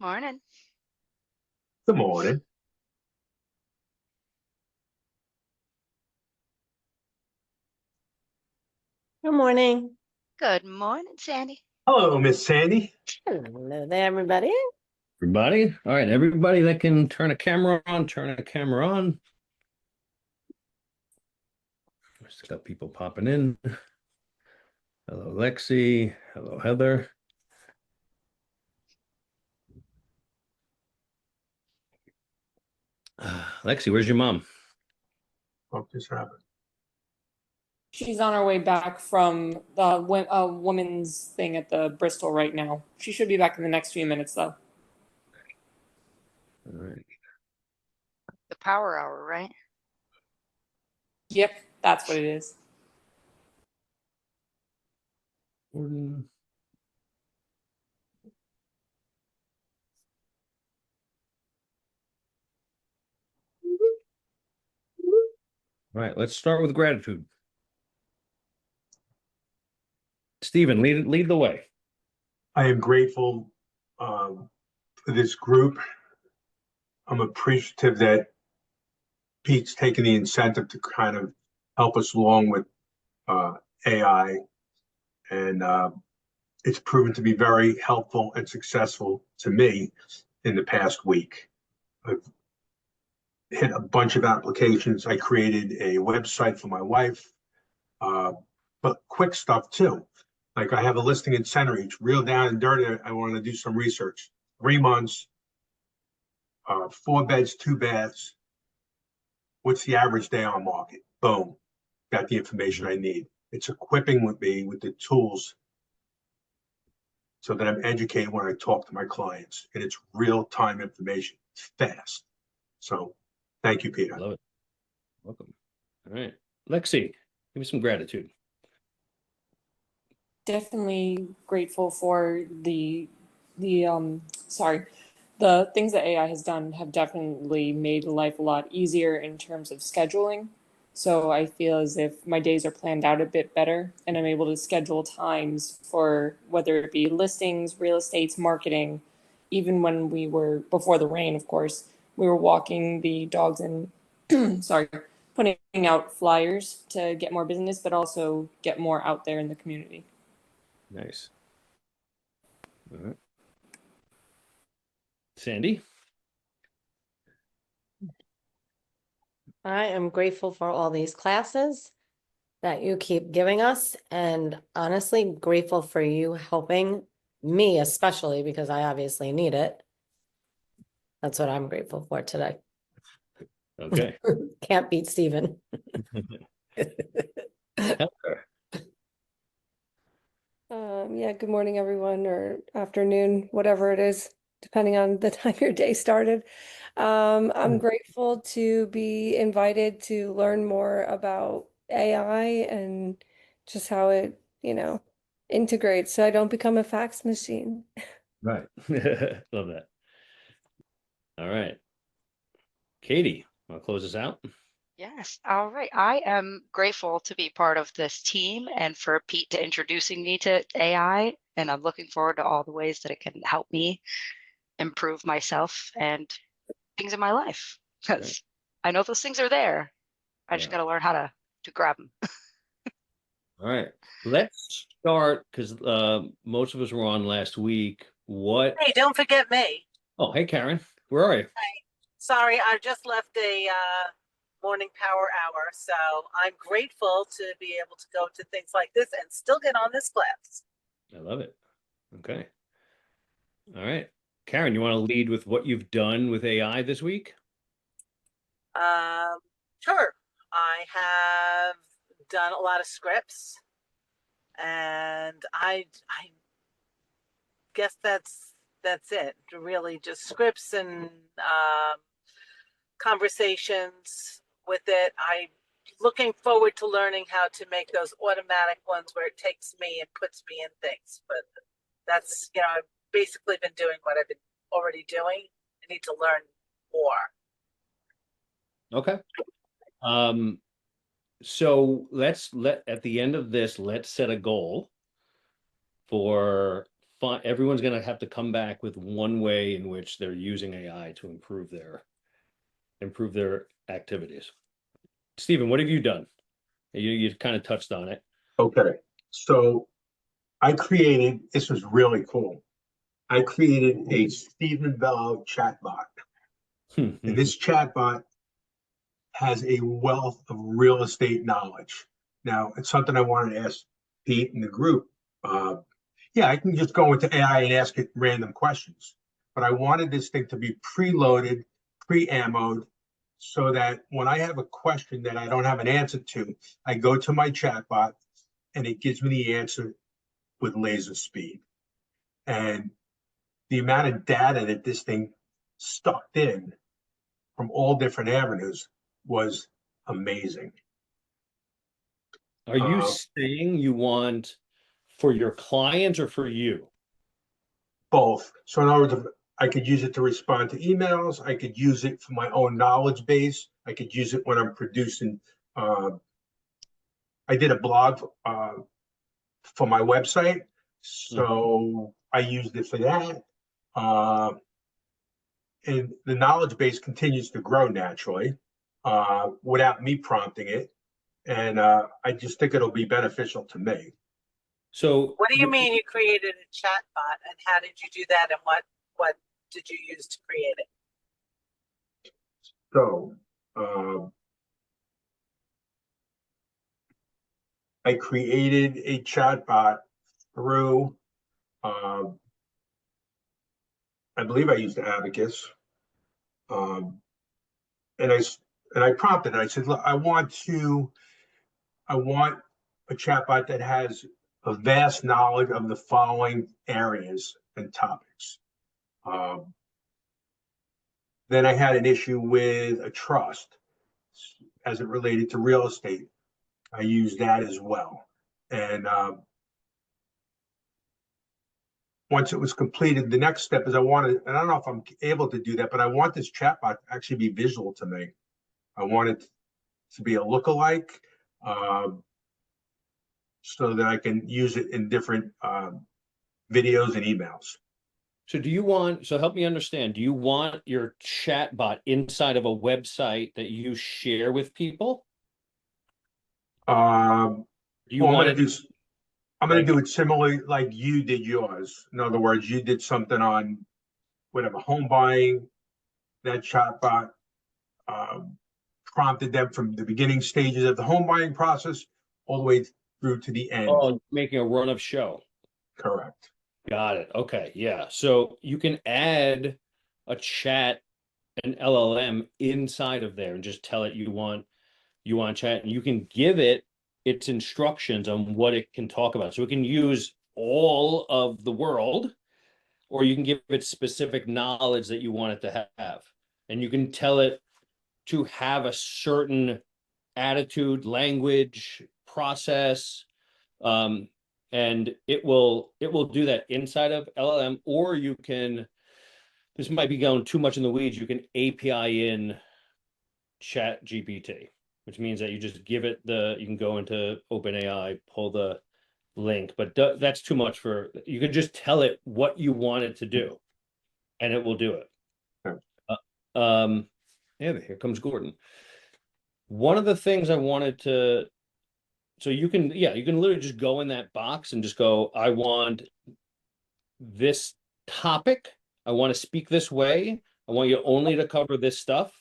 Morning. Good morning. Good morning. Good morning, Sandy. Hello, Miss Sandy. Hello there, everybody. Everybody. All right, everybody that can turn a camera on, turn a camera on. Just got people popping in. Hello, Lexi. Hello, Heather. Lexi, where's your mom? Hope this happened. She's on her way back from the women's thing at the Bristol right now. She should be back in the next few minutes, though. All right. The power hour, right? Yep, that's what it is. Gordon. All right, let's start with gratitude. Stephen, lead the way. I am grateful for this group. I'm appreciative that Pete's taken the incentive to kind of help us along with AI, and it's proven to be very helpful and successful to me in the past week. I've hit a bunch of applications. I created a website for my wife, but quick stuff too. Like I have a listing in Centereach, real down and dirty. I want to do some research. 3 months, 4 beds, 2 baths. What's the average day on market? Boom, got the information I need. It's equipping with me with the tools so that I'm educated when I talk to my clients, and it's real-time information. It's fast. So thank you, Peter. Love it. Welcome. All right. Lexi, give me some gratitude. Definitely grateful for the things that AI has done have definitely made life a lot easier in terms of scheduling. So I feel as if my days are planned out a bit better and I'm able to schedule times for whether it be listings, real estates, marketing. Even when we were, before the rain, of course, we were walking the dogs and putting out flyers to get more business, but also get more out there in the community. Nice. All right. Sandy? I am grateful for all these classes that you keep giving us, and honestly grateful for you helping me, especially because I obviously need it. That's what I'm grateful for today. Okay. Can't beat Stephen. Heather. Yeah, good morning, everyone, or afternoon, whatever it is, depending on the time your day started. I'm grateful to be invited to learn more about AI and just how it, integrates so I don't become a fax machine. Right. Love that. All right. Katie, want to close us out? Yes. All right. I am grateful to be part of this team and for Pete to introducing me to AI. And I'm looking forward to all the ways that it can help me improve myself and things in my life. Because I know those things are there. I just got to learn how to grab them. All right. Let's start because most of us were on last week. What? Hey, don't forget me. Oh, hey, Karen. Where are you? Hi. Sorry, I just left a morning power hour, so I'm grateful to be able to go to things like this and still get on this class. I love it. Okay. All right. Karen, you want to lead with what you've done with AI this week? Sure. I have done a lot of scripts, and I guess that's it. Really, just scripts and conversations with it. I'm looking forward to learning how to make those automatic ones where it takes me and puts me in things. But that's, I've basically been doing what I've been already doing. I need to learn more. Okay. So at the end of this, let's set a goal for everyone's going to have to come back with one way in which they're using AI to improve their activities. Stephen, what have you done? You kind of touched on it. Okay, so this was really cool. I created a Stephen Bello chatbot. And this chatbot has a wealth of real estate knowledge. Now, it's something I wanted to ask Pete and the group. Yeah, I can just go into AI and ask it random questions, but I wanted this thing to be preloaded, pre-ammoed, so that when I have a question that I don't have an answer to, I go to my chatbot and it gives me the answer with laser speed. And the amount of data that this thing sucked in from all different avenues was amazing. Are you saying you want for your clients or for you? Both. So in other words, I could use it to respond to emails. I could use it for my own knowledge base. I could use it when I'm producing. I did a blog for my website, so I used it for that. And the knowledge base continues to grow naturally without me prompting it. And I just think it'll be beneficial to me. So what do you mean you created a chatbot, and how did you do that, and what did you use to create it? So I created a chatbot through, I believe I used Abacus, and I prompted it. I said, "Look, I want a chatbot that has a vast knowledge of the following areas and topics." Then I had an issue with a trust as it related to real estate. I used that as well. And once it was completed, the next step is I don't know if I'm able to do that, but I want this chatbot to actually be visual to me. I want it to be a lookalike so that I can use it in different videos and emails. So help me understand, do you want your chatbot inside of a website that you share with people? I'm going to do it similarly like you did yours. In other words, you did something on whatever home buying, that chatbot prompted them from the beginning stages of the home buying process all the way through to the end. Oh, making a run of show. Correct. Got it. Okay. Yeah. So you can add a chat, an LLM inside of there and just tell it you want chat, and you can give it its instructions on what it can talk about. So it can use all of the world, or you can give it specific knowledge that you want it to have. And you can tell it to have a certain attitude, language, process, and it will do that inside of LLM, or you can, this might be going too much in the weeds, you can API in ChatGPT, which means that you just give it you can go into OpenAI, pull the link, but that's too much you can just tell it what you want it to do, and it will do it. Yeah, here comes Gordon. One of the things I wanted to, so you can literally just go in that box and just go, I want this topic. I want to speak this way. I want you only to cover this stuff.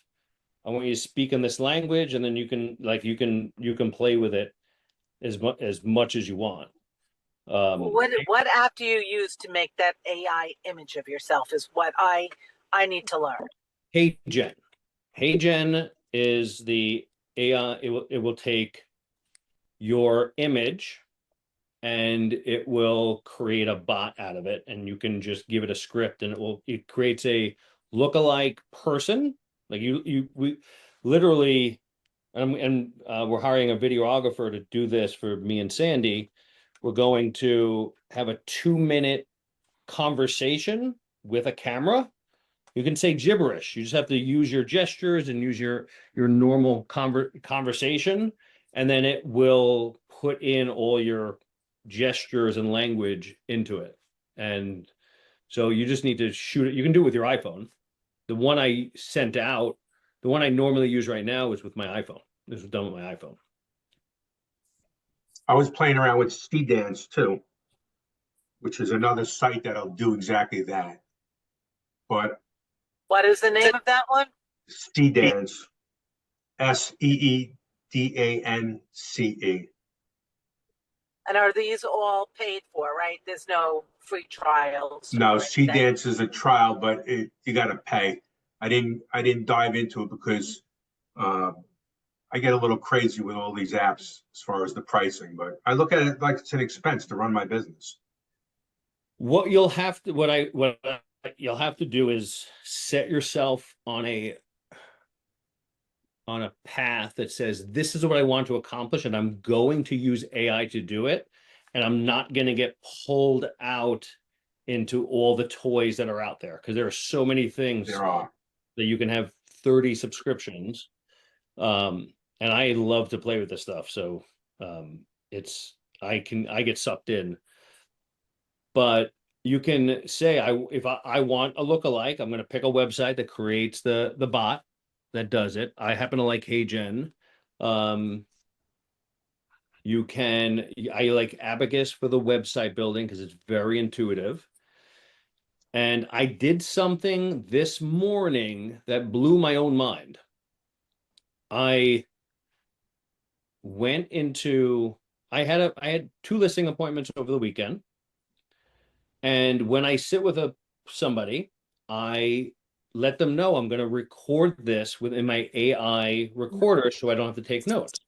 I want you to speak in this language, and then you can play with it as much as you want. What app do you use to make that AI image of yourself is what I need to learn. HeyGen. HeyGen is the AI. It will take your image and it will create a bot out of it, and you can just give it a script, and it creates a lookalike person. Like we literally, and we're hiring a videographer to do this for me and Sandy. We're going to have a 2-minute conversation with a camera. You can say gibberish. You just have to use your gestures and use your normal conversation, and then it will put in all your gestures and language into it. And so you just need to shoot it. You can do it with your iPhone. The one I sent out, the one I normally use right now is with my iPhone. This was done with my iPhone. I was playing around with Seedance too, which is another site that'll do exactly that. But What is the name of that one? Seedance, Seedance. And are these all paid for, right? There's no free trials No, or anything? Seedance is a trial, but you got to pay. I didn't dive into it because I get a little crazy with all these apps as far as the pricing, but I look at it like it's an expense to run my business. What you'll have to do is set yourself on a path that says, this is what I want to accomplish, and I'm going to use AI to do it. And I'm not going to get pulled out into all the toys that are out there, because there are so many things There are. that you can have 30 subscriptions. And I love to play with this stuff. So I get sucked in. But you can say, if I want a lookalike, I'm going to pick a website that creates the bot that does it. I happen to like HeyGen. I like Abacus for the website building because it's very intuitive. And I did something this morning that blew my own mind. I had 2 listing appointments over the weekend. And when I sit with somebody, I let them know I'm going to record this within my AI recorder so I don't have to take notes.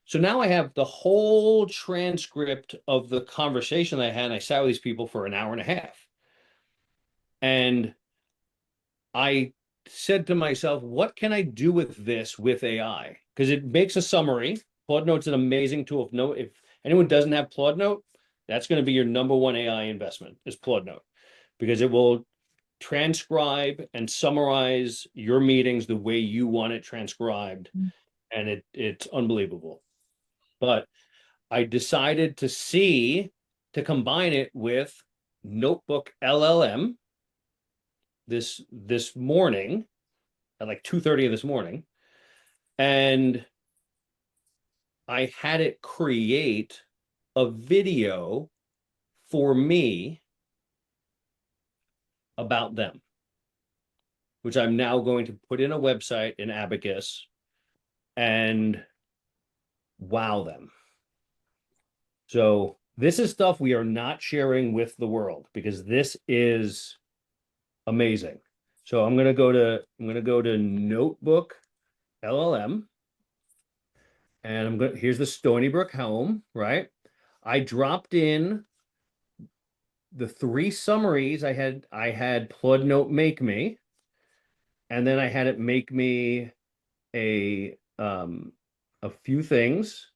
So now I have the whole transcript of the conversation I had. And I sat with these people for an hour and a half. And I said to myself, what can I do with this with AI? Because it makes a summary. Plaud Note's an amazing tool. If anyone doesn't have Plaud Note, that's going to be your #1 AI investment, is Plaud Note, because it will transcribe and summarize your meetings the way you want it transcribed. And it's unbelievable. But I decided to combine it with Notebook LLM this morning at like 2:30 this morning. And I had it create a video for me about them, which I'm now going to put in a website in Abacus and wow them. So this is stuff we are not sharing with the world because this is amazing. So I'm going to go to Notebook LLM, and here's the Stony Brook home, right? I dropped in the 3 summaries I had Plaud Note make me, and then I had it make me a few things.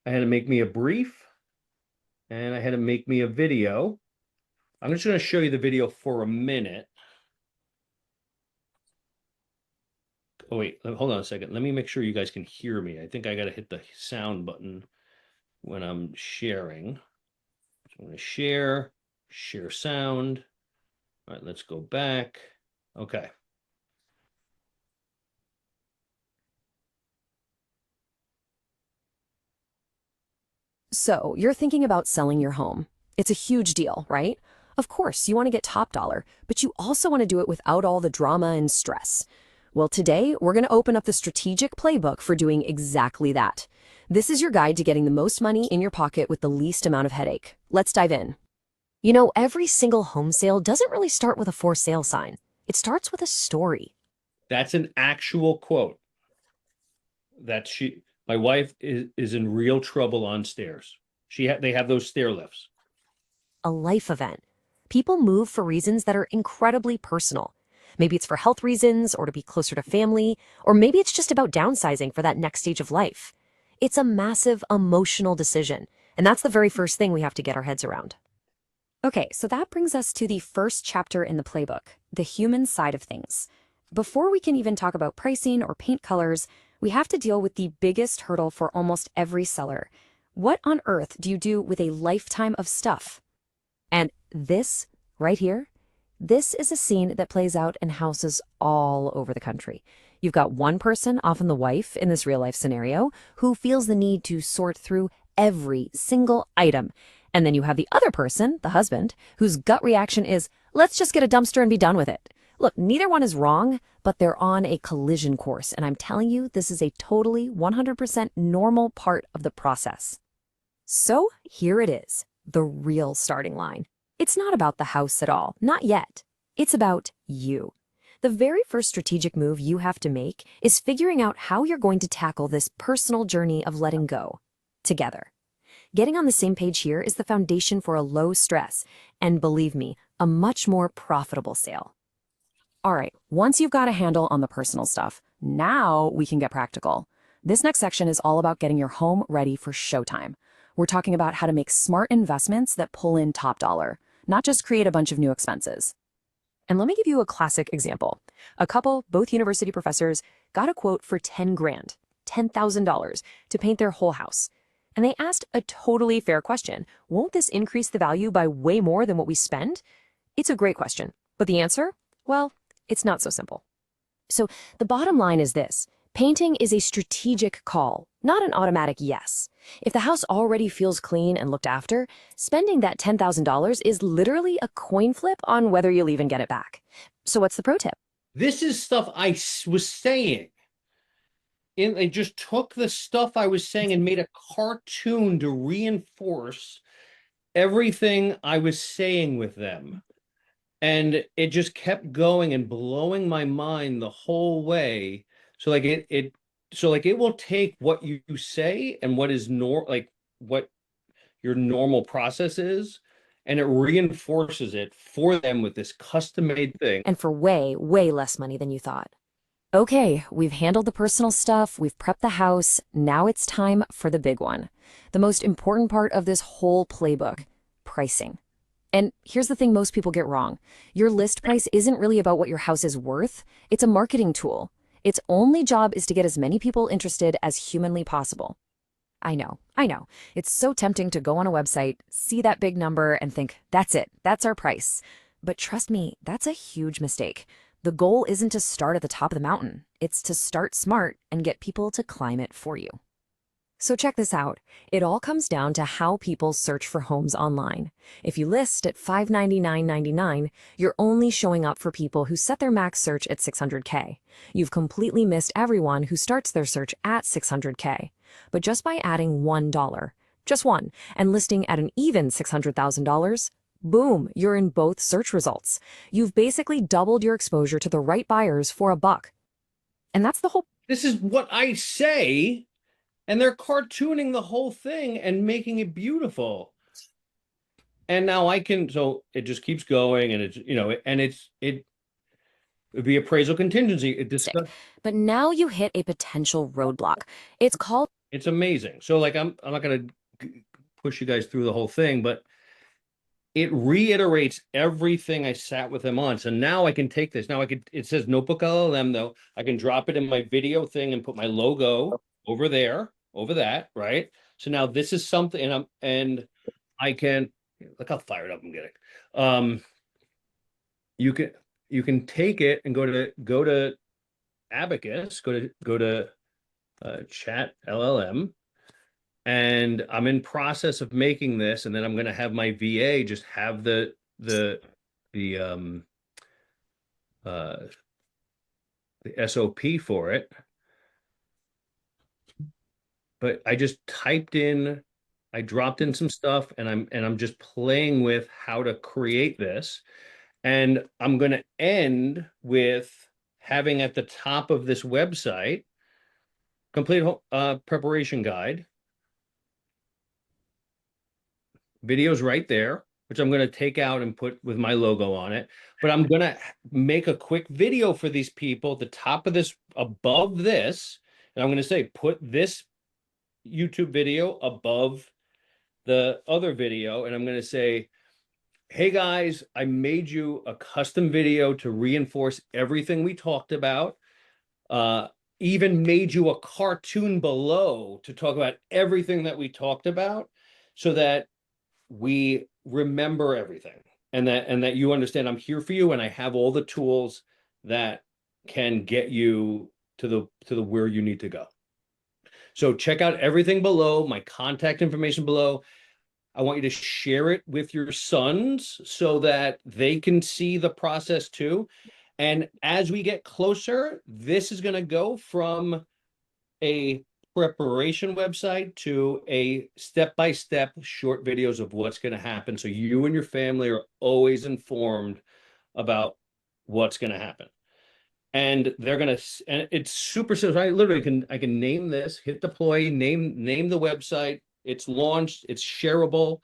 I had to make me a brief, and I had to make me a video. I'm just going to show you the video for a minute. Oh, wait, hold on a second. Let me make sure you guys can hear me. I think I got to hit the sound button when I'm sharing. So I'm going to share sound. All right, let's go back. Okay. So, you're thinking about selling your home. It's a huge deal, right? Of course, you want to get top dollar, but you also want to do it without all the drama and stress. Well, today, we're going to open up the strategic playbook for doing exactly that. This is your guide to getting the most money in your pocket with the least amount of headache. Let's dive in. You know, every single home sale doesn't really start with a for sale sign. It starts with a story. That's an actual quote. My wife is in real trouble on stairs. They have those stair lifts. A life event. People move for reasons that are incredibly personal. Maybe it's for health reasons or to be closer to family, or maybe it's just about downsizing for that next stage of life. It's a massive emotional decision, and that's the very first thing we have to get our heads around. Okay, so that brings us to the first chapter in the playbook, the human side of things. Before we can even talk about pricing or paint colors, we have to deal with the biggest hurdle for almost every seller. What on earth do you do with a lifetime of stuff? And this right here, this is a scene that plays out in houses all over the country. You've got one person, often the wife in this real life scenario, who feels the need to sort through every single item. And then you have the other person, the husband, whose gut reaction is, let's just get a dumpster and be done with it. Look, neither one is wrong, but they're on a collision course. And I'm telling you, this is a totally 100% normal part of the process. So here it is, the real starting line. It's not about the house at all, not yet. It's about you. The very first strategic move you have to make is figuring out how you're going to tackle this personal journey of letting go together. Getting on the same page here is the foundation for a low stress, and believe me, a much more profitable sale. All right, once you've got a handle on the personal stuff, now we can get practical. This next section is all about getting your home ready for showtime. We're talking about how to make smart investments that pull in top dollar, not just create a bunch of new expenses. And let me give you a classic example. A couple, both university professors, got a quote for 10 grand, $10,000, to paint their whole house. And they asked a totally fair question. Won't this increase the value by way more than what we spend? It's a great question, but the answer? Well, it's not so simple. So the bottom line is this. Painting is a strategic call, not an automatic yes. If the house already feels clean and looked after, spending that $10,000 is literally a coin flip on whether you'll even get it back. So what's the pro tip? This is stuff I was saying. They just took the stuff I was saying and made a cartoon to reinforce everything I was saying with them. And it just kept going and blowing my mind the whole way. So like it will take what you say and what is what your normal process is, and it reinforces it for them with this custom-made thing. And for way, way less money than you thought. Okay, we've handled the personal stuff, we've prepped the house, now it's time for the big one. The most important part of this whole playbook, pricing. And here's the thing most people get wrong. Your list price isn't really about what your house is worth, it's a marketing tool. Its only job is to get as many people interested as humanly possible. I know. It's so tempting to go on a website, see that big number, and think, that's it, that's our price. But trust me, that's a huge mistake. The goal isn't to start at the top of the mountain. It's to start smart and get people to climb it for you. So check this out. It all comes down to how people search for homes online. If you list at $599.99, you're only showing up for people who set their max search at $600K. You've completely missed everyone who starts their search at $600K. But just by adding $1, just one, and listing at an even $600,000, boom, you're in both search results. You've basically doubled your exposure to the right buyers for $1. And that's the whole. This is what I say. And they're cartooning the whole thing and making it beautiful. And now so it just keeps going, and it would be appraisal contingency. But now you hit a potential roadblock. It's amazing. So like, I'm not going to push you guys through the whole thing, but it reiterates everything I sat with them on. So now I can take this. Now it says Notebook LLM though. I can drop it in my video thing and put my logo over there. Over that, right? So now this is something, and I can look how fired up I'm getting. You can take it and go to Abacus, go to Chat LLM, and I'm in process of making this, and then I'm going to have my VA just have the SOP for it. But I just I dropped in some stuff, and I'm just playing with how to create this. And I'm going to end with having at the top of this website, complete preparation guide. Videos right there, which I'm going to take out and put with my logo on it. But I'm going to make a quick video for these people at the top of this, above this. And I'm going to say, put this YouTube video above the other video, and I'm going to say, hey guys, I made you a custom video to reinforce everything we talked about. Even made you a cartoon below to talk about everything that we talked about, so that we remember everything, and that you understand I'm here for you, and I have all the tools that can get you to the where you need to go. So check out everything below, my contact information below. I want you to share it with your sons so that they can see the process too. And as we get closer, this is going to go from a preparation website to a step-by-step short videos of what's going to happen. So you and your family are always informed about what's going to happen. And they're going to, and it's super simple. I can name this, hit deploy, name the website. It's launched, it's shareable.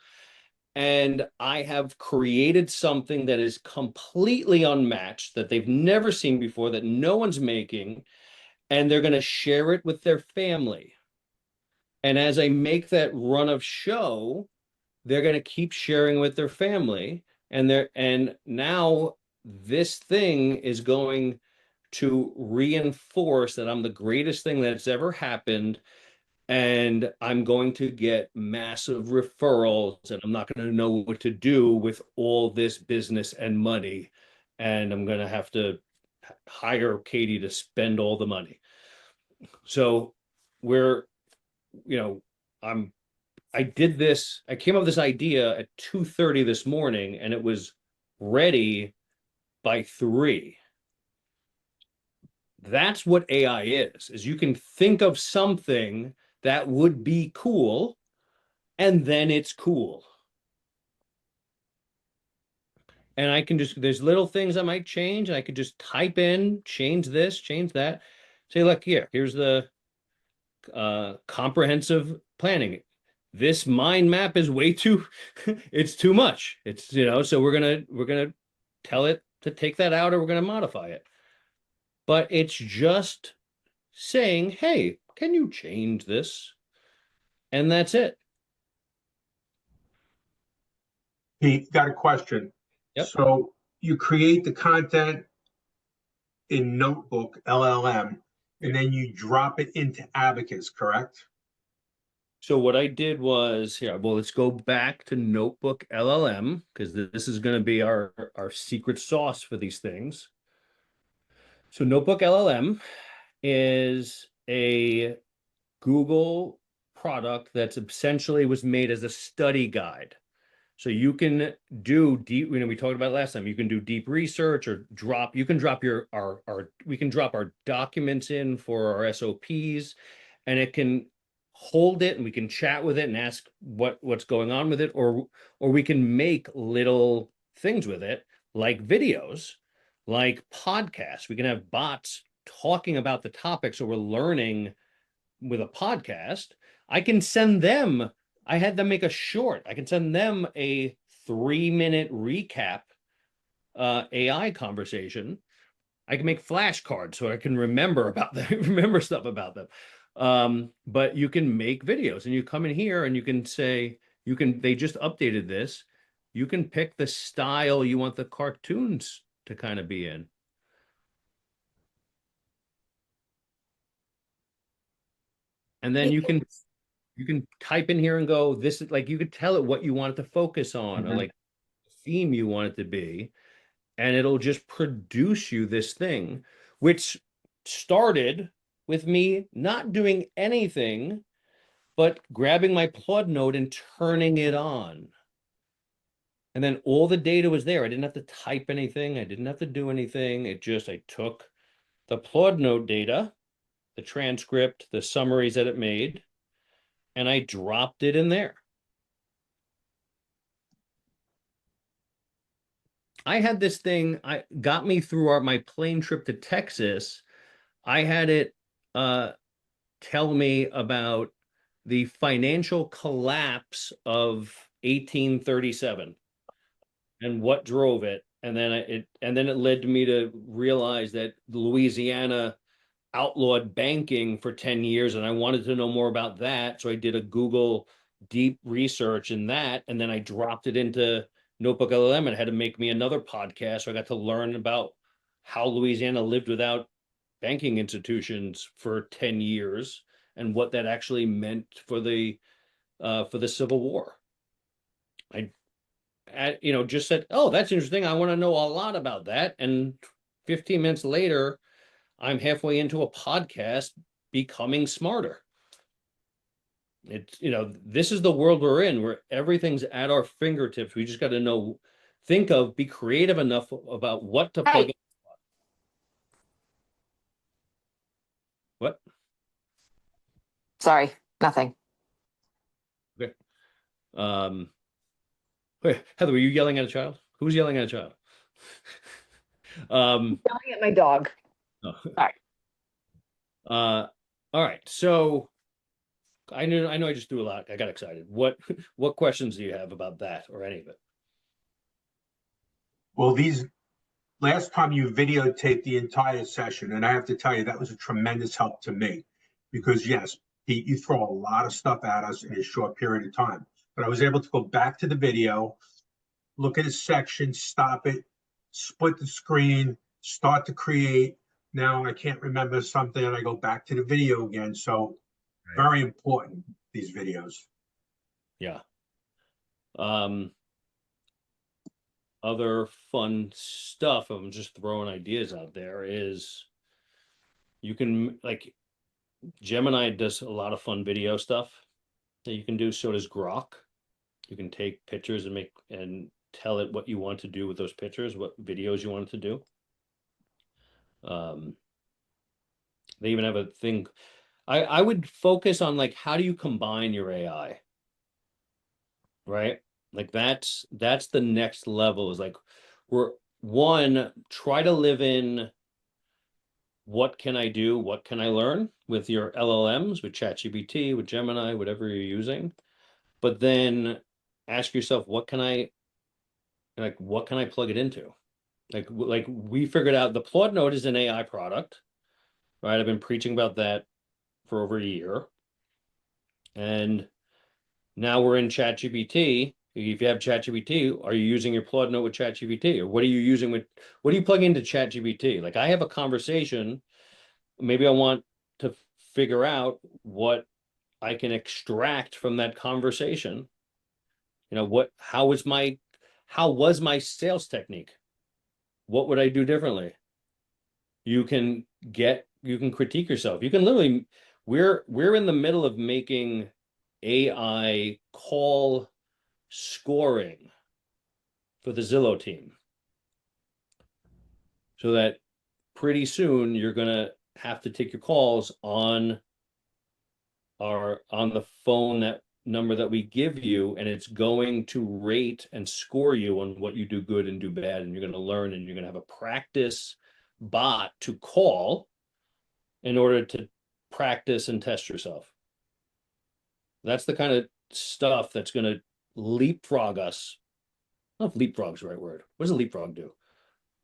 And I have created something that is completely unmatched, that they've never seen before, that no one's making, and they're going to share it with their family. And as I make that run of show, they're going to keep sharing with their family. And now this thing is going to reinforce that I'm the greatest thing that's ever happened. And I'm going to get massive referrals, and I'm not going to know what to do with all this business and money. And I'm going to have to hire Katie to spend all the money. So we're, you know, I did this, I came up with this idea at 2:30 this morning, and it was ready by 3. That's what AI is you can think of something that would be cool, and then it's cool. And I can just, there's little things I might change. I could just type in, change this, change that. Say, look, here's the comprehensive planning. This mind map is way too, it's too much. It's, so we're gonna tell it to take that out, or we're gonna modify it. But it's just saying, hey, can you change this? And that's it. Pete, got a question. Yep. So you create the content in Notebook LLM, and then you drop it into Abacus, correct? So what I did was, well, let's go back to Notebook LLM, because this is going to be our secret sauce for these things. So Notebook LLM is a Google product that's essentially was made as a study guide. So you can do deep, we talked about it last time, you can do deep research, or you can drop we can drop our documents in for our SOPs, and it can hold it, and we can chat with it and ask what's going on with it, or we can make little things with it, like videos, like podcasts. We can have bots talking about the topic, so we're learning with a podcast. I can send them, I had them make a short. I can send them a 3-minute recap AI conversation. I can make flashcards so I can remember about them, remember stuff about them. But you can make videos, and you come in here and you can say, they just updated this. You can pick the style you want the cartoons to kind of be in. And then you can type in here and go, this is like, you could tell it what you want it to focus on, or like theme you want it to be, and it'll just produce you this thing, which started with me not doing anything but grabbing my Plaud Note and turning it on. And then all the data was there. I didn't have to type anything. I didn't have to do anything. I took the Plaud Note data, the transcript, the summaries that it made, and I dropped it in there. I had this thing, I got me through my plane trip to Texas. I had it tell me about the financial collapse of 1837 and what drove it. And then it led me to realize that Louisiana outlawed banking for 10 years, and I wanted to know more about that. So I did a Google deep research in that, and then I dropped it into Notebook LLM, and it had to make me another podcast. So I got to learn about how Louisiana lived without banking institutions for 10 years and what that actually meant for the Civil War. just said, oh, that's interesting. I want to know a lot about that. And 15 minutes later, I'm halfway into a podcast becoming smarter. It's, this is the world we're in, where everything's at our fingertips. We just got to be creative enough about what to plug in. What? Sorry, nothing. Okay. Wait, Heather, were you yelling at a child? Who's yelling at a child? Yelling at my dog. Oh. Sorry. All right. So I know I just threw a lot. I got excited. What questions do you have about that or any of it? Well, last time you videotaped the entire session, and I have to tell you, that was a tremendous help to me because yes, Pete, you throw a lot of stuff at us in a short period of time, but I was able to go back to the video, look at a section, stop it, split the screen, start to create. Now I can't remember something and I go back to the video again. So very important, these videos. Yeah. Other fun stuff, I'm just throwing ideas out there, is you can, like, Gemini does a lot of fun video stuff that you can do. So does Grok. You can take pictures and tell it what you want to do with those pictures, what videos you want it to do. They even have a thing. I would focus on, like, how do you combine your AI? Right? Like that's the next level, is like, try to live in what can I do, what can I learn with your LLMs, with ChatGPT, with Gemini, whatever you're using. But then ask yourself, what can I plug it into? Like we figured out the Plaud Note is an AI product, right? I've been preaching about that for over a year. And now we're in ChatGPT. If you have ChatGPT, are you using your Plaud Note with ChatGPT? Or what are you plugging into ChatGPT? Like, I have a conversation, maybe I want to figure out what I can extract from that conversation. How was my sales technique? What would I do differently? You can critique yourself. You can literally, we're in the middle of making AI call scoring for the Zillow team, so that pretty soon you're going to have to take your calls on the phone, that number that we give you, and it's going to rate and score you on what you do good and do bad, and you're going to learn, and you're going to have a practice bot to call in order to practice and test yourself. That's the kind of stuff that's going to leapfrog us. I don't know if leapfrog's the right word. What does a leapfrog do?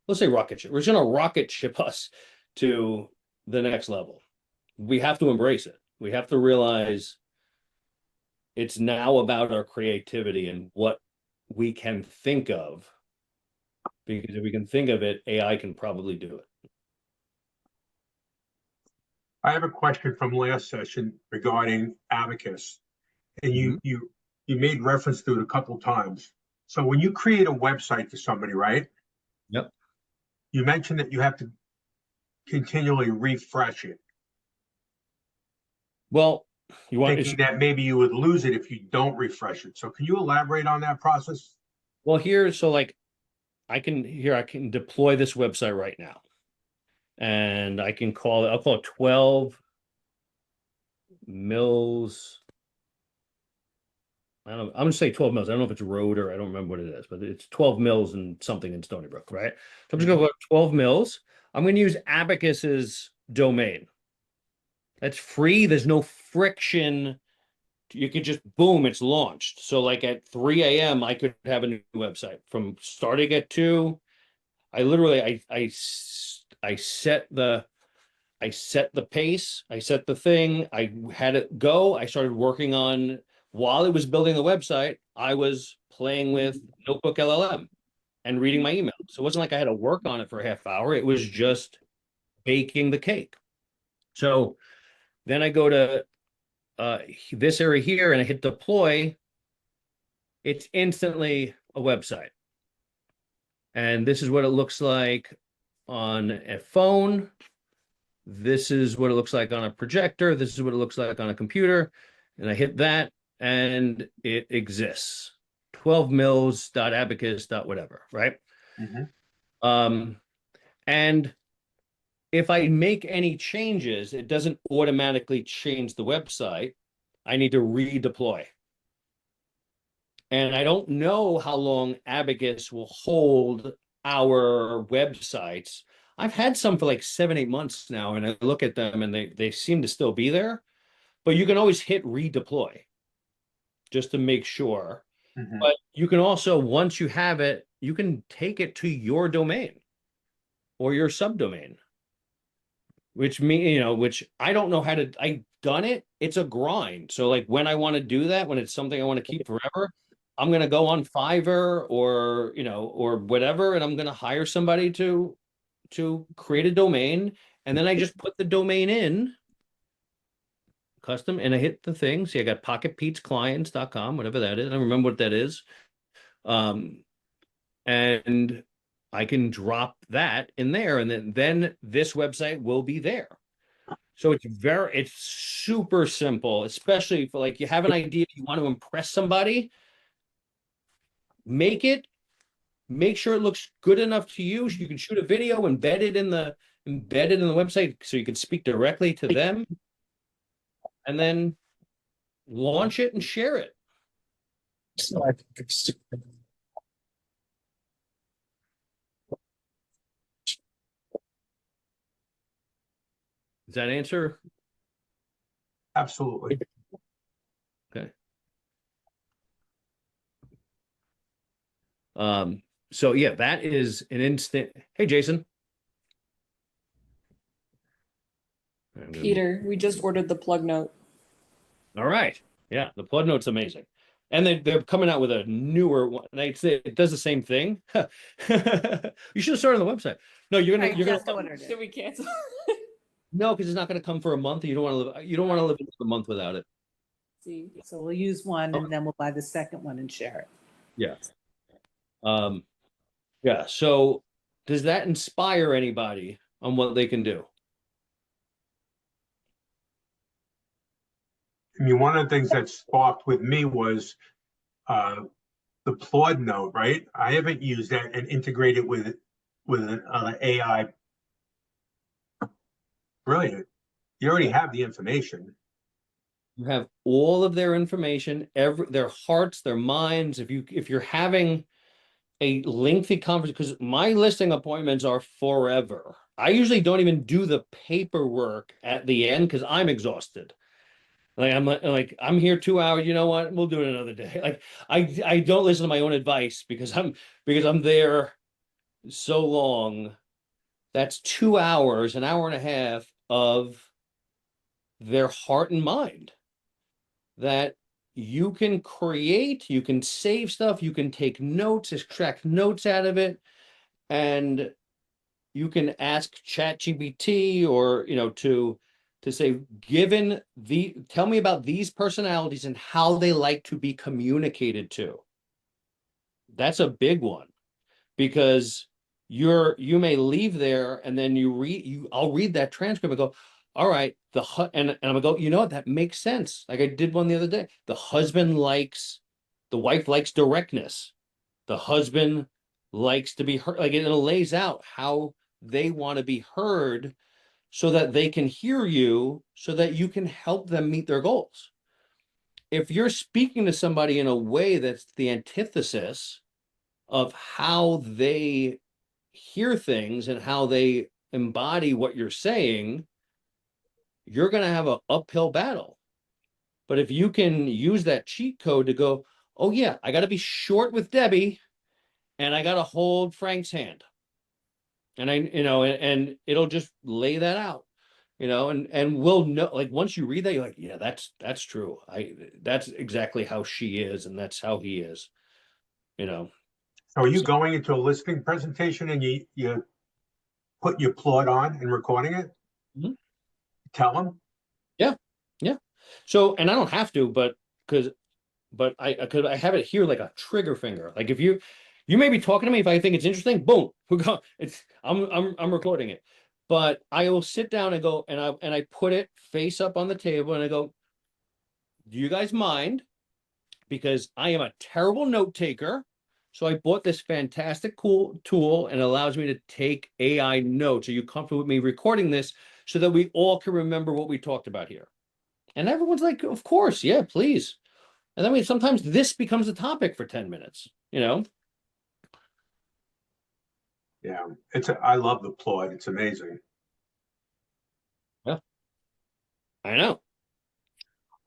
Let's say rocket ship. We're just going to rocket ship us to the next level. We have to embrace it. We have to realize it's now about our creativity and what we can think of. Because if we can think of it, AI can probably do it. I have a question from last session regarding Abacus, and you made reference to it a couple times. So when you create a website for somebody, right? Yep. You mentioned that you have to continually refresh it. Well, thinking that maybe you would lose it if you don't refresh it. So can you elaborate on that process? Well, I can deploy this website right now. And I'll call it 12 mills. I'm gonna say 12 mills. I don't know if it's road or I don't remember what it is, but it's 12 mills and something in Stony Brook, right? So I'm just gonna go 12 mills. I'm gonna use Abacus's domain. That's free. There's no friction. You could just, boom, it's launched. So like at 3 a.m., I could have a new website. From starting at 2, I literally, I set the pace, I set the thing, I had it go. I started working on, while it was building the website, I was playing with Notebook LLM and reading my email. So it wasn't like I had to work on it for a half hour. It was just baking the cake. So then I go to this area here and I hit deploy. It's instantly a website. And this is what it looks like on a phone. This is what it looks like on a projector. This is what it looks like on a computer. And I hit that and it exists. 12 mils.abacus. Whatever, right? And if I make any changes, it doesn't automatically change the website. I need to redeploy. And I don't know how long Abacus will hold our websites. I've had some for like 7, 8 months now, and I look at them and they seem to still be there. But you can always hit redeploy just to make sure. But you can also, once you have it, you can take it to your domain or your subdomain, which which I don't know how to, I've done it. It's a grind. So like when I want to do that, when it's something I want to keep forever, I'm going to go on Fiverr or, or whatever, and I'm going to hire somebody to create a domain. And then I just put the domain in custom and I hit the thing. See, I got PocketPetesClients.com, whatever that is. I don't remember what that is. And I can drop that in there, and then this website will be there. So it's super simple, especially for like you have an idea, you want to impress somebody, make sure it looks good enough to you. You can shoot a video, embed it in the website so you can speak directly to them, and then launch it and share it. Does that answer? Absolutely. Okay. So yeah, that is an instant. Hey, Jason. Peter, we just ordered the Plaud Note. All right. Yeah, the Plaud Note's amazing. And they're coming out with a newer one. It does the same thing. You should have started on the website. No, you're gonna Should we cancel? no, because it's not gonna come for a month. You don't want to live a month without it. See. So we'll use one and then we'll buy the second one and share it. Yeah. Yeah. So does that inspire anybody on what they can do? I mean, one of the things that sparked with me was the Plaud Note, right? I haven't used that and integrated with an AI. Brilliant. You already have the information. You have all of their information, their hearts, their minds. If you're having a lengthy conversation, because my listing appointments are forever. I usually don't even do the paperwork at the end because I'm exhausted. Like I'm here 2 hours. You know what? We'll do it another day. Like I don't listen to my own advice because I'm there so long. That's 2 hours, an hour and a half of their heart and mind that you can create, you can save stuff, you can take notes, extract notes out of it, and you can ask ChatGPT or to say, tell me about these personalities and how they like to be communicated to. That's a big one, because you may leave there and then I'll read that transcript and go, all right, and I'm gonna go, what, that makes sense. Like I did one the other day. The wife likes directness. The husband likes to be heard. Like it lays out how they want to be heard so that they can hear you, so that you can help them meet their goals. If you're speaking to somebody in a way that's the antithesis of how they hear things and how they embody what you're saying, you're going to have an uphill battle. But if you can use that cheat code to go, oh yeah, I got to be short with Debbie and I got to hold Frank's hand. And and it'll just lay that out, and we'll know, like once you read that, you're like, yeah, that's true. That's exactly how she is. And that's how he is, So are you going into a listing presentation and you put your Plaud on and recording it? Mhm. Tell them? Yeah. So, and I don't have to, but because but because I have it here like a trigger finger. Like if you may be talking to me, if I think it's interesting, boom, we go. I'm recording it. But I will sit down and go and I put it face up on the table and I go, do you guys mind? Because I am a terrible note taker. So I bought this fantastic cool tool and it allows me to take AI notes. Are you comfortable with me recording this so that we all can remember what we talked about here? And everyone's like, of course, yeah, please. And then sometimes this becomes a topic for 10 minutes, you know? Yeah, I love the Plaud. It's amazing. Yeah, I know.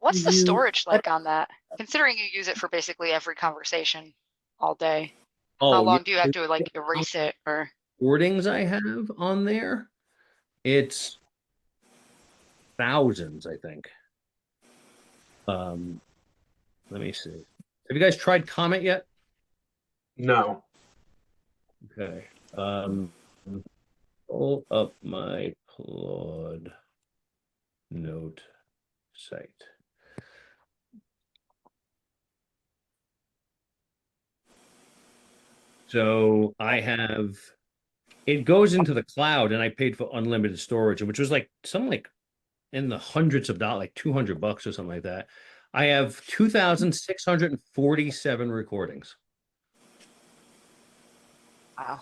What's the You, storage like on that? Considering you use it for basically every conversation all day. How Oh, yeah. long do you have to like erase it or? Recordings I have on there, it's thousands, I think. Let me see. Have you guys tried Comet yet? No. Okay. Pull up my Plaud Note site. So I have it goes into the cloud and I paid for unlimited storage, which was like something like in the hundreds of dollars, like $200 or something like that. I have 2,647 recordings. Wow.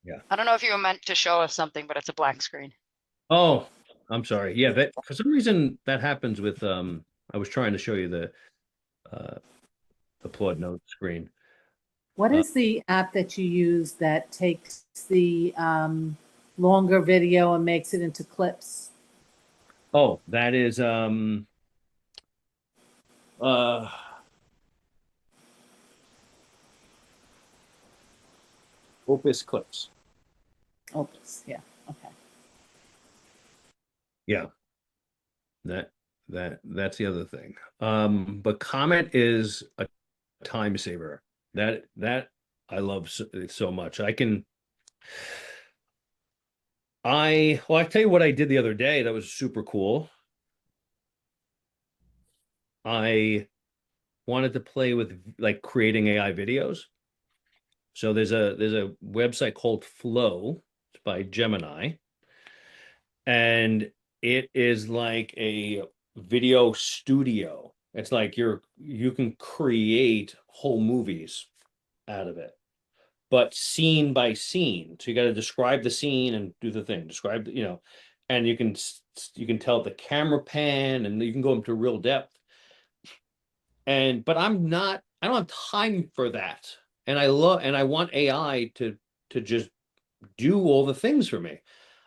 Yeah. I don't know if you were meant to show us something, but it's a black screen. Oh, I'm sorry. Yeah, that for some reason that happens with I was trying to show you the Plaud Note screen. what is the app that you use that takes the longer video and makes it into clips? Oh, that is uh Opus Clips. Opus, yeah, okay. Yeah. That's the other thing. But Comet is a time saver. That I love so much. I tell you what I did the other day that was super cool. I wanted to play with like creating AI videos. So there's a website called Flow. It's by Gemini. And it is like a video studio. It's like you can create whole movies out of it, but scene by scene. So you got to describe the scene and do the thing. Describe, and you can tell the camera pan, and you can go into real depth. But I don't have time for that. And I want AI to just do all the things for me.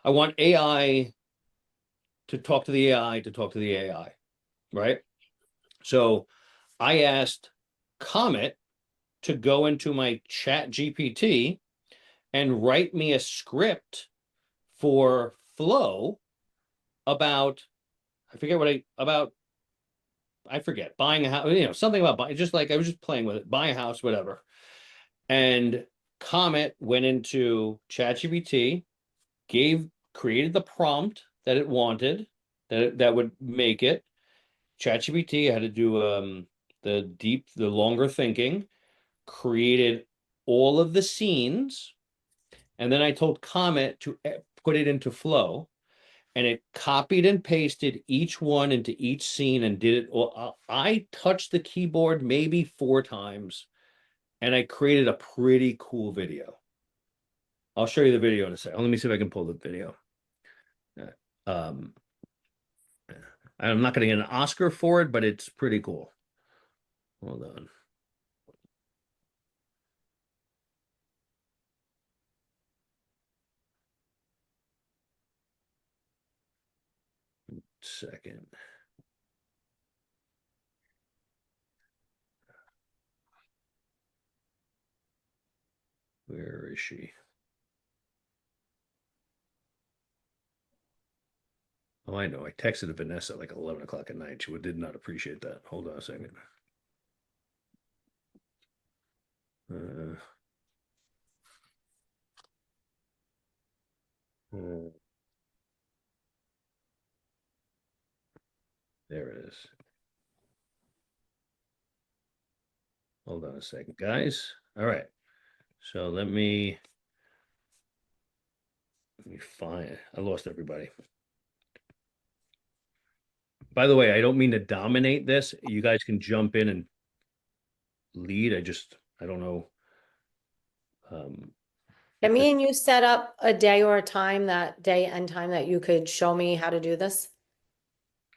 I want AI to talk to the AI to talk to the AI, right? So I asked Comet to go into my chat GPT and write me a script for Flow about, I forget, buying a house, something about buying, just like I was just playing with it, buy a house, whatever. And Comet went into ChatGPT, created the prompt that it wanted, that would make it. ChatGPT had to do the longer thinking, created all of the scenes, and then I told Comet to put it into Flow, and it copied and pasted each one into each scene and did it. Well, I touched the keyboard maybe 4 times, and I created a pretty cool video. I'll show you the video in a second. Let me see if I can pull the video. Um, I'm not going to get an Oscar for it, but it's pretty cool. Hold on. Second. Where is she? Oh, I know. I texted Vanessa like 11 o'clock at night. She did not appreciate that. Hold on a second. Uh, there it is. Hold on a second, guys. All right. So let me find it. I lost everybody. By the way, I don't mean to dominate this. You guys can jump in and lead. I don't know. Can me and you set up a day or a time, that day and time that you could show me how to do this?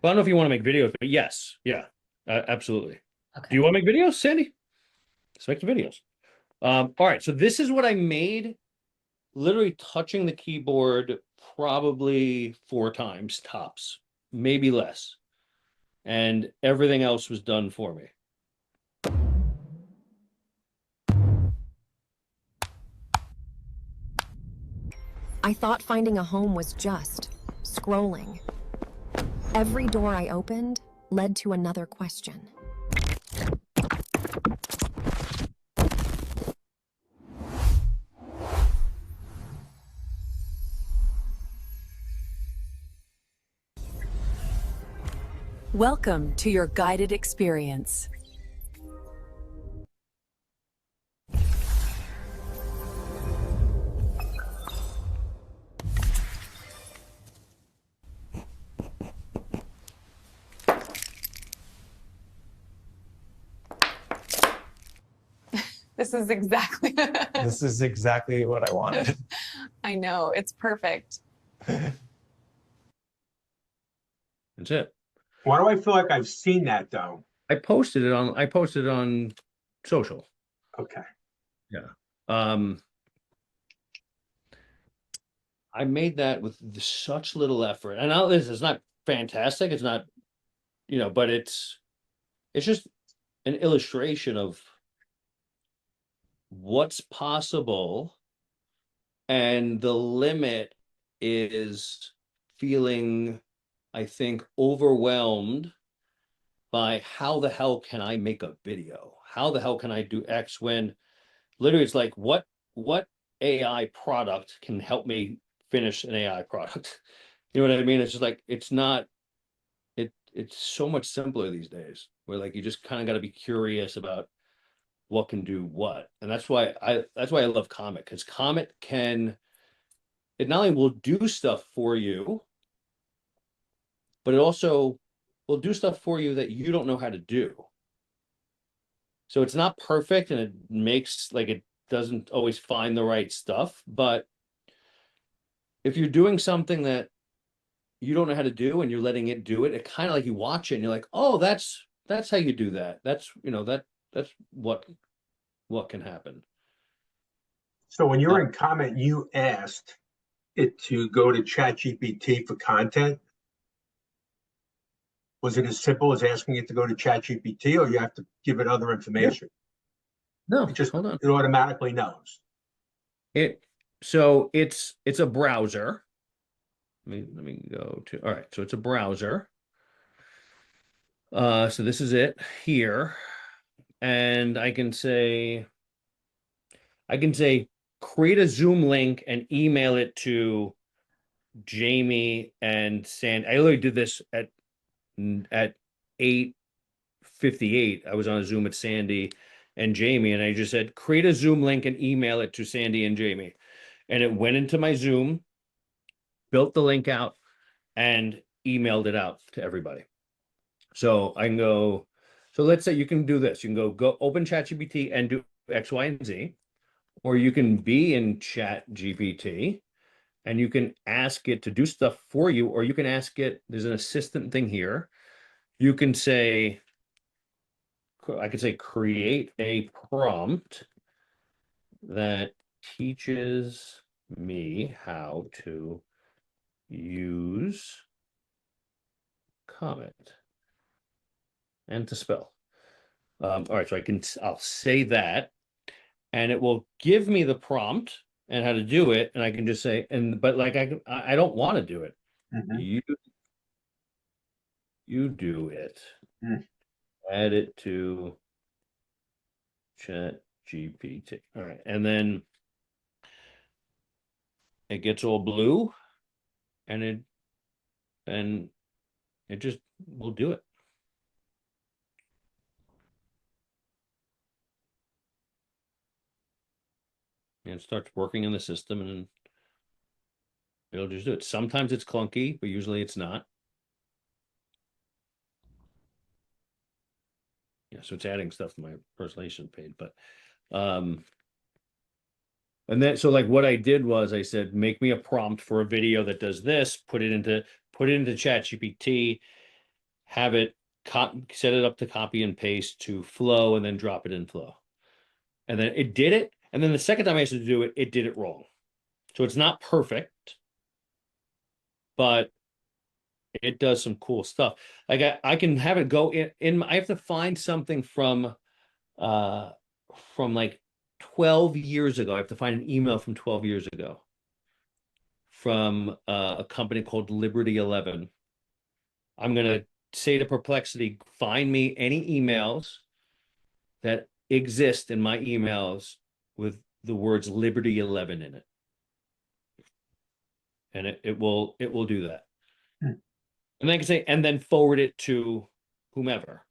Well, I don't know if you want to make videos, but yes. Yeah, absolutely. Okay. Do you want to make videos, Sandy? Let's make the videos. All right. So this is what I made, literally touching the keyboard probably 4 times tops, maybe less. And everything else was done for me. I thought finding a home was just scrolling. Every door I opened led to another question. Welcome to your guided experience. This is exactly This is exactly what I wanted. I know, it's perfect. That's it. Why do I feel like I've seen that though? I posted it on social. Okay. Yeah. I made that with such little effort. And now this is not fantastic. It's not, but it's just an illustration of what's possible. And the limit is feeling, I think, overwhelmed by how the hell can I make a video? How the hell can I do X when literally it's like, what AI product can help me finish an AI product? You know what I mean? It's just like, it's so much simpler these days where like, you just kind of got to be curious about what can do what. And that's why I love Comet, because Comet it not only will do stuff for you, but it also will do stuff for you that you don't know how to do. So it's not perfect and it makes like, it doesn't always find the right stuff, but if you're doing something that you don't know how to do and you're letting it do it, it kind of like you watch it and you're like, oh, that's how you do that. That's what can happen. So when you were in Comet, you asked it to go to ChatGPT for content. Was it as simple as asking it to go to ChatGPT, or you have to give it other information? No, Hold on. It automatically knows. So it's a browser. Let me go to, all right. So it's a browser. So this is it here. And I can say, create a Zoom link and email it to Jamie and Sandy. I literally did this at 8:58. I was on a Zoom with Sandy and Jamie, and I just said, create a Zoom link and email it to Sandy and Jamie. And it went into my Zoom, built the link out, and emailed it out to everybody. So I can go, so let's say you can do this. You can go open ChatGPT and do X, Y, and Z, or you can be in ChatGPT and you can ask it to do stuff for you, or you can ask it, there's an assistant thing here. You can say, I could say, create a prompt that teaches me how to use Comet and to spell. All right, so I'll say that, and it will give me the prompt and how to do it, and I can just say, but like I don't want to do it. You do it. Add it to ChatGPT. All right, and then it gets all blue, and it just will do it. and it starts working in the system, and it'll just do it. Sometimes it's clunky, but usually it's not. Yeah, so it's adding stuff to my personalization page, but and then so like what I did was I said, make me a prompt for a video that does this, put it into ChatGPT, have it set it up to copy and paste to Flow, and then drop it in Flow. And then it did it. And then the second time I asked it to do it, it did it wrong. So it's not perfect, but it does some cool stuff. Like I can have it go in I have to find something from like 12 years ago. I have to find an email from 12 years ago from a company called Liberty 11. I'm going to say to Perplexity, find me any emails that exist in my emails with the words Liberty 11 in it. And it will do that. And then I can say, and then forward it to whomever.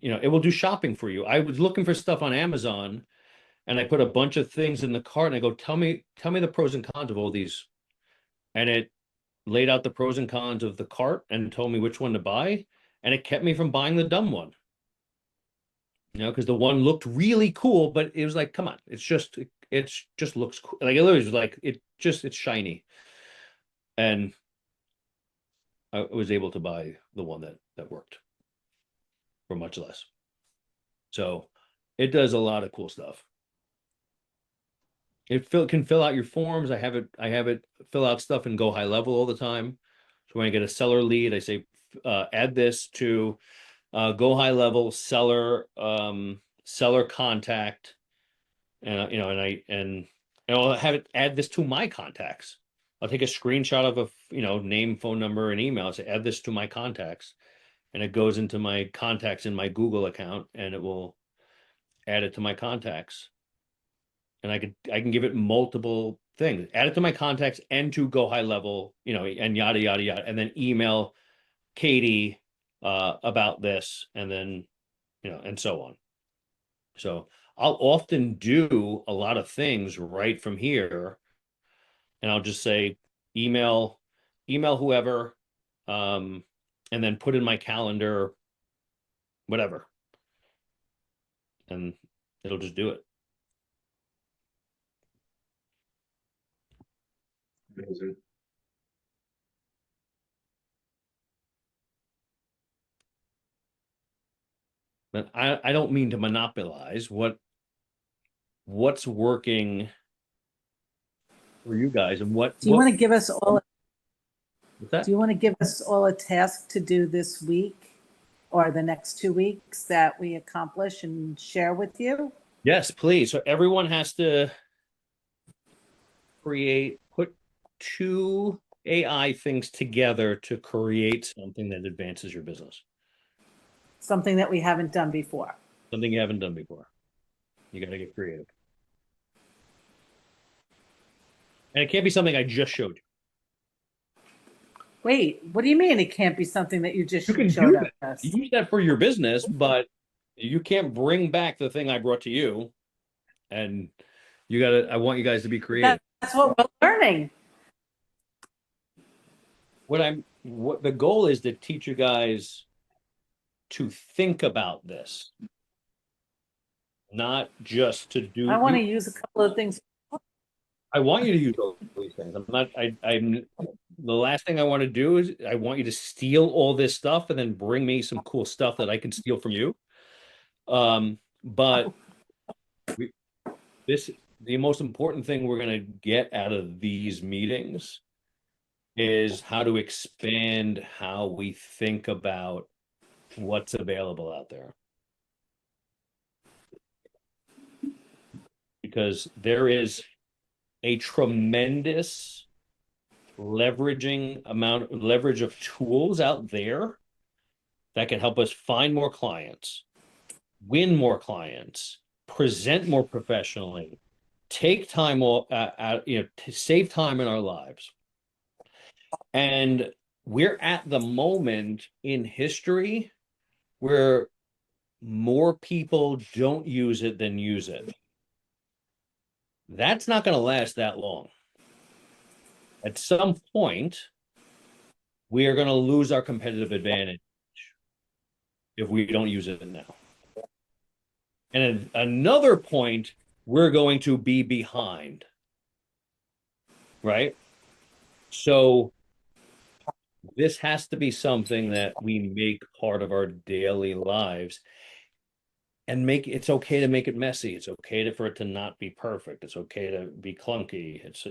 You know, it will do shopping for you. I was looking for stuff on Amazon, and I put a bunch of things in the cart, and I go, tell me the pros and cons of all these. And it laid out the pros and cons of the cart and told me which one to buy. And it kept me from buying the dumb one. You know, because the one looked really cool, but it was like, come on, it just looks cool. Like it literally was like, it's shiny. And I was able to buy the one that worked for much less. So it does a lot of cool stuff. It can fill out your forms. I have it fill out stuff and go high level all the time. So when I get a seller lead, I say, add this to go high level seller contact, and you know, and I'll have it add this to my contacts. I'll take a screenshot of a name, phone number, and email. Say add this to my contacts, and it goes into my contacts in my Google account, and it will add it to my contacts. And I can give it multiple things. Add it to my contacts and to go high level, and yada yada yada, and then email Katie about this, and then and so on. So I'll often do a lot of things right from here, and I'll just say email whoever, and then put in my calendar whatever, and it'll just do it. Amazing. But I don't mean to monopolize what's working for you guys, and what Do you want to give us all? What's that? Do you want to give us all a task to do this week or the next 2 weeks that we accomplish and share with you? Yes, please. So everyone has to put 2 AI things together to create something that advances your business. Something that we haven't done before. Something you haven't done before. You got to get creative. And it can't be something I just showed you. Wait, what do you mean it can't be something that you just can showed do us? You use that for your business, but you can't bring back the thing I brought to you. And I want you guys to be creative. That's what we're learning. What the goal is to teach you guys to think about this, not just to do. I want to use a couple of things. I want you to use all these things. I'm the last thing I want to do is I want you to steal all this stuff and then bring me some cool stuff that I can steal from you. But the most important thing we're going to get out of these meetings is how to expand how we think about what's available out there. Because there is a tremendous leverage of tools out there that can help us find more clients, win more clients, present more professionally, take time to save time in our lives. And we're at the moment in history where more people don't use it than use it. That's not going to last that long. At some point, we are going to lose our competitive advantage if we don't use it now. And at another point, we're going to be behind. Right? So this has to be something that we make part of our daily lives and it's okay to make it messy. It's okay for it to not be perfect. It's okay to be clunky. It's,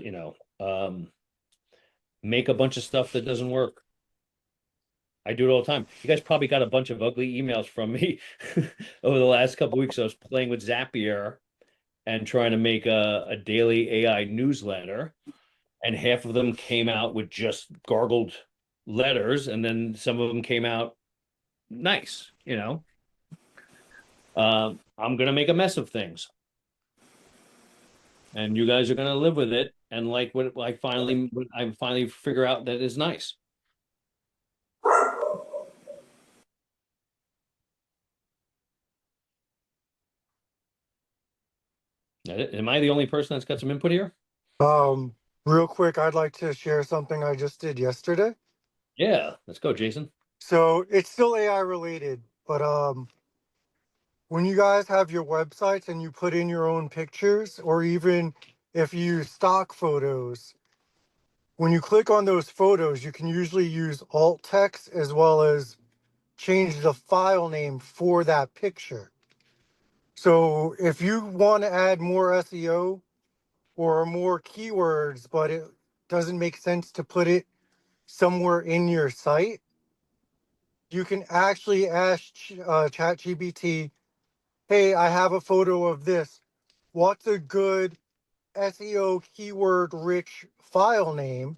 make a bunch of stuff that doesn't work. I do it all the time. You guys probably got a bunch of ugly emails from me over the last couple of weeks. I was playing with Zapier and trying to make a daily AI newsletter, and half of them came out with just gargled letters, and then some of them came out nice. I'm gonna make a mess of things, and you guys are gonna live with it. And like when I finally figure out that is nice. Am I the only person that's got some input here? Real quick, I'd like to share something I just did yesterday. Yeah, let's go, Jason. So it's still AI related, but when you guys have your websites and you put in your own pictures, or even if you use stock photos, when you click on those photos, you can usually use alt text as well as change the file name for that picture. So if you want to add more SEO or more keywords, but it doesn't make sense to put it somewhere in your site, you can actually ask ChatGPT, hey, I have a photo of this. What's a good SEO keyword rich file name?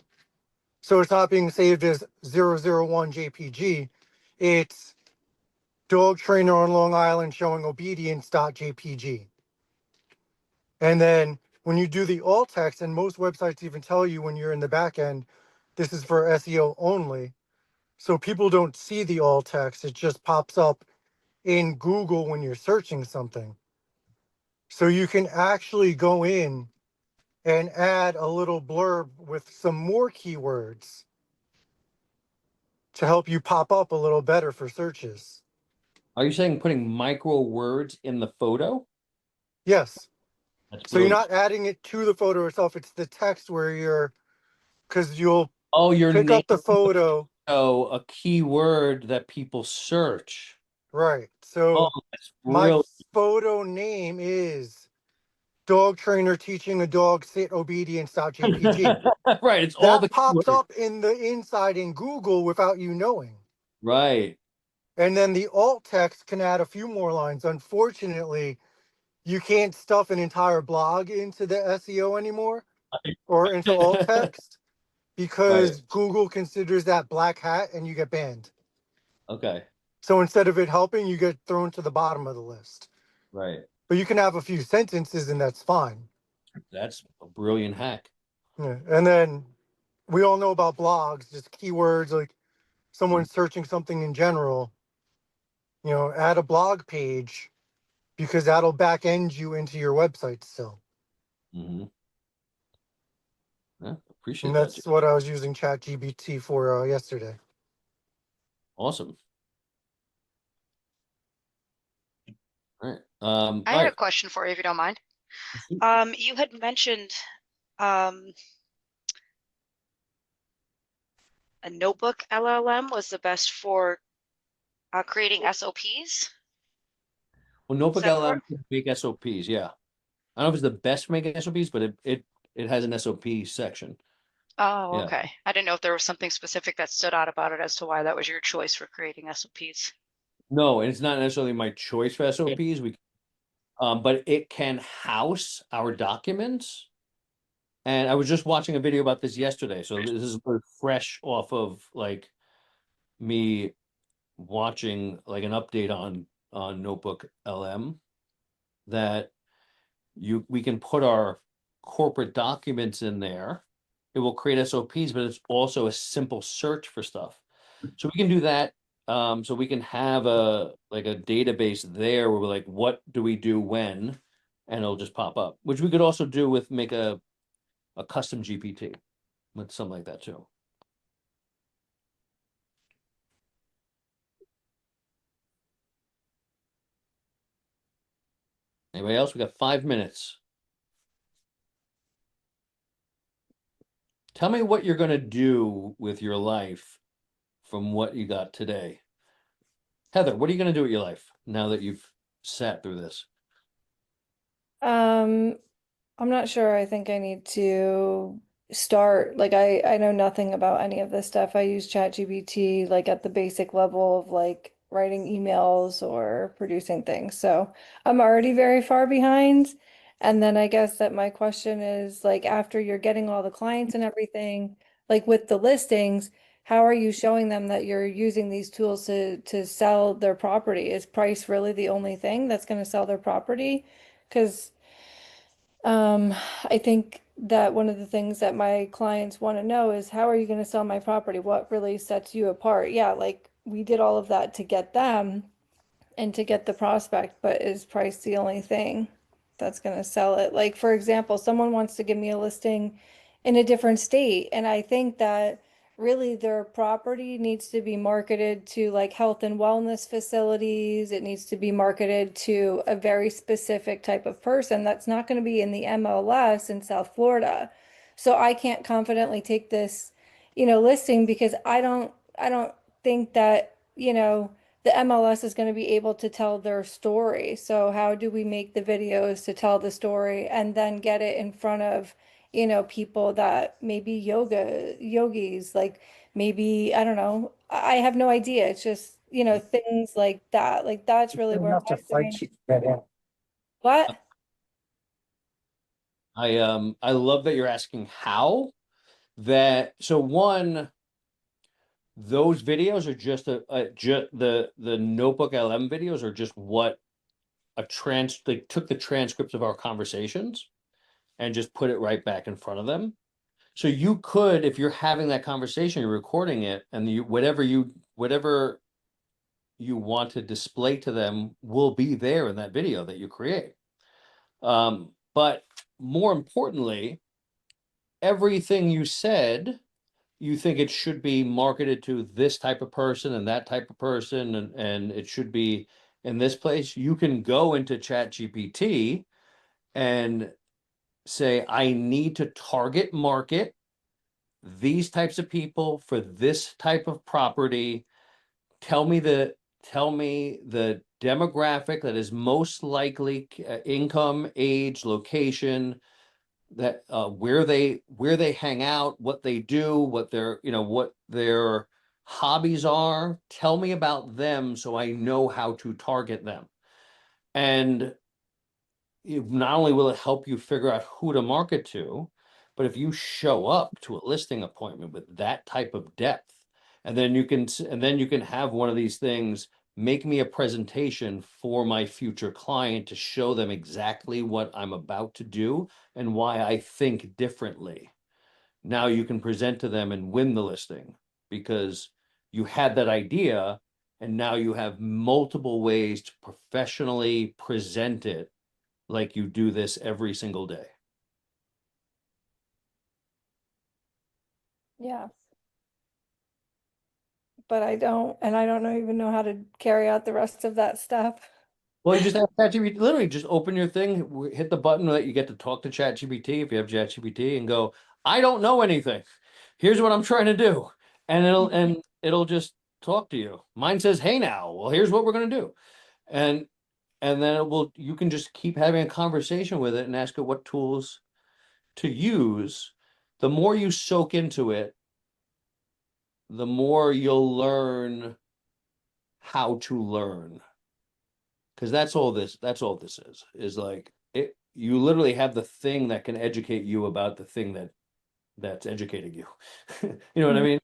So it's not being saved as 001 JPG. It's dog trainer on Long Island showing obedience.jpg. And then when you do the alt text, and most websites even tell you when you're in the back end, this is for SEO only. So people don't see the alt text. It just pops up in Google when you're searching something. So you can actually go in and add a little blurb with some more keywords to help you pop up a little better for searches. Are you saying putting micro words in the photo? Yes. That's So you're brilliant. not adding it to the photo itself. It's the text where because you'll you're pick up the photo. Oh, a keyword that people search. Right. Oh, So that's my brilliant. photo name is dog trainer teaching a dog sit obedience.jpg. Right. It's all That the pops keywords. up in the inside in Google without you knowing. Right. And then the alt text can add a few more lines. Unfortunately, you can't stuff an entire blog into the SEO anymore or into alt text because Right. Google considers that black hat and you get banned. Okay. So instead of it helping, you get thrown to the bottom of the list. Right. But you can have a few sentences and that's fine. That's a brilliant hack. Yeah. And then we all know about blogs, just keywords, like someone searching something in general, add a blog page because that'll back end you into your website still. Mm-hmm. Yeah, appreciate And that. that's what I was using ChatGPT for yesterday. Awesome. All right. I had a question for you, if you don't mind. You had mentioned a Notebook LLM was the best for creating SOPs. Well, Notebook Is that LLM correct? can make SOPs. Yeah. I don't know if it's the best for making SOPs, but it has an SOP section. Oh, Yeah. okay. I didn't know if there was something specific that stood out about it as to why that was your choice for creating SOPs. No, and it's not necessarily my choice for SOPs. But it can house our documents. And I was just watching a video about this yesterday, so this is fresh off of like me watching like an update on Notebook LM that we can put our corporate documents in there. It will create SOPs, but it's also a simple search for stuff. So we can do that. So we can have a database there where we're like, what do we do when? and it'll just pop up, which we could also do with make a custom GPT with something like that too. Anybody else? We got 5 minutes. Tell me what you're going to do with your life from what you got today. Heather, what are you going to do with your life now that you've sat through this? I'm not sure. I think I need to start. Like I know nothing about any of this stuff. I use ChatGPT like at the basic level of like writing emails or producing things. So I'm already very far behind. And then I guess that my question is like after you're getting all the clients and everything, like with the listings, how are you showing them that you're using these tools to sell their property? Is price really the only thing that's going to sell their property? Because I think that one of the things that my clients want to know is how are you going to sell my property? What really sets you apart? Yeah, like we did all of that to get them and to get the prospect, but is price the only thing that's going to sell it? Like, for example, someone wants to give me a listing in a different state, and I think that really their property needs to be marketed to like health and wellness facilities. It needs to be marketed to a very specific type of person that's not going to be in the MLS in South Florida. So I can't confidently take this, listing because I don't think that, the MLS is going to be able to tell their story. So how do we make the videos to tell the story and then get it in front of, people that maybe yogis, like maybe, I don't know. I have no idea. It's just, things like that. Like that's really where Enough to my fight brain. you that in. What? I love that you're asking how that. So one, those videos are just the Notebook LM videos are just what they took the transcripts of our conversations and just put it right back in front of them. So you could, if you're having that conversation, you're recording it, and whatever you want to display to them will be there in that video that you create. But more importantly, everything you said, you think it should be marketed to this type of person and that type of person, and it should be in this place. You can go into ChatGPT and say, I need to target market these types of people for this type of property. Tell me the demographic that is most likely, income, age, location, that where they hang out, what they do, what their hobbies are. Tell me about them so I know how to target them. And not only will it help you figure out who to market to, but if you show up to a listing appointment with that type of depth, and then you can have one of these things, make me a presentation for my future client to show them exactly what I'm about to do and why I think differently. Now you can present to them and win the listing because you had that idea, and now you have multiple ways to professionally present it like you do this every single day. Yeah. But I don't even know how to carry out the rest of that stuff. Well, you just have ChatGPT, literally just open your thing, hit the button that you get to talk to ChatGPT if you have ChatGPT, and go, I don't know anything. Here's what I'm trying to do. And it'll just talk to you. Mine says, hey now, well, here's what we're gonna do. And then you can just keep having a conversation with it and ask it what tools to use. The more you soak into it, the more you'll learn how to learn. Because that's all this is like it. You literally have the thing that can educate you about the thing that's educating you. You know what I mean?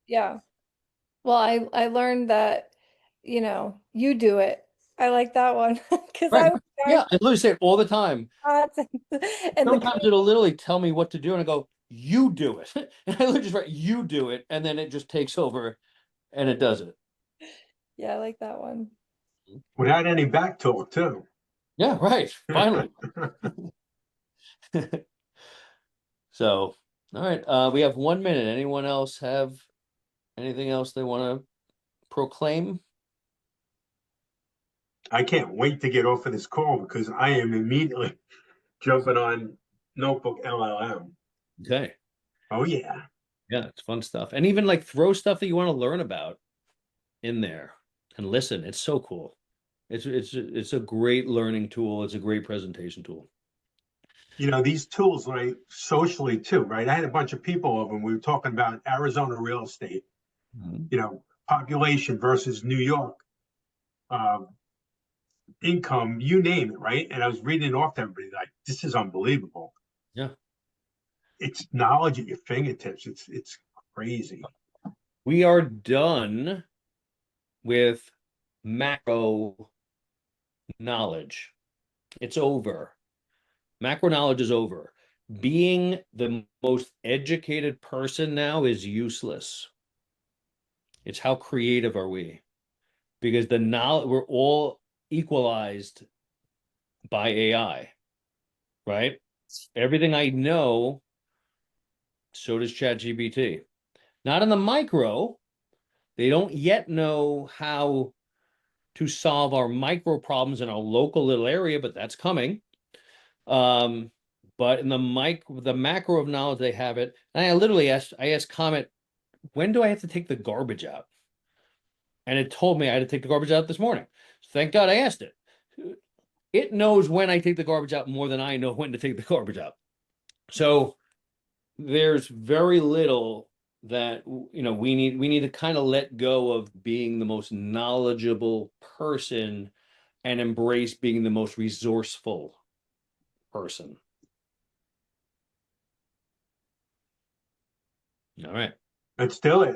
Yeah. Well, I learned that, you do it. I like that one because Right. I was Yeah, I literally say it all the time. and Sometimes it'll literally tell me what to do, and I go, "You do it," and I literally just write, "You do it," and then it just takes over, and it does it. yeah, I like that one. Without any back talk too. Yeah, right. Finally. So, all right. We have 1 minute. Anyone else have anything else they want to proclaim? I can't wait to get off of this call because I am immediately jumping on Notebook LLM. Okay. Oh yeah. Yeah, it's fun stuff. And even like throw stuff that you want to learn about in there and listen. It's so cool. It's a great learning tool. It's a great presentation tool. You know, these tools, like socially too, right? I had a bunch of people over and we were talking about Arizona real estate, you know, population versus New York, um, income, you name it, right? And I was reading it off to everybody like, this is unbelievable. Yeah. It's knowledge at your fingertips. It's crazy. We are done with macro knowledge. It's over. Macro knowledge is over. Being the most educated person now is useless. It's how creative are we? Because the knowledge, we're all equalized by AI, right? Everything I know, so does ChatGPT. Not in the micro. They don't yet know how to solve our micro problems in our local little area, but that's coming. But in the macro of knowledge, they have it. And I asked Comet, when do I have to take the garbage out? And it told me I had to take the garbage out this morning. So thank God I asked it. It knows when I take the garbage out more than I know when to take the garbage out. So there's very little that we need to kind of let go of being the most knowledgeable person and embrace being the most resourceful person. All right. Let's do it.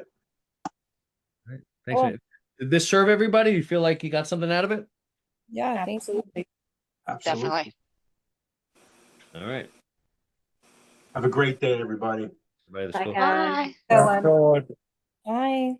All right. Thanks, man. Did this serve everybody? You feel like you got something out of it? Yeah, Absolutely. Absolutely. Definitely. All right. Have a great day, everybody. Everybody, let's Bye, go. guys. Bye. Bye.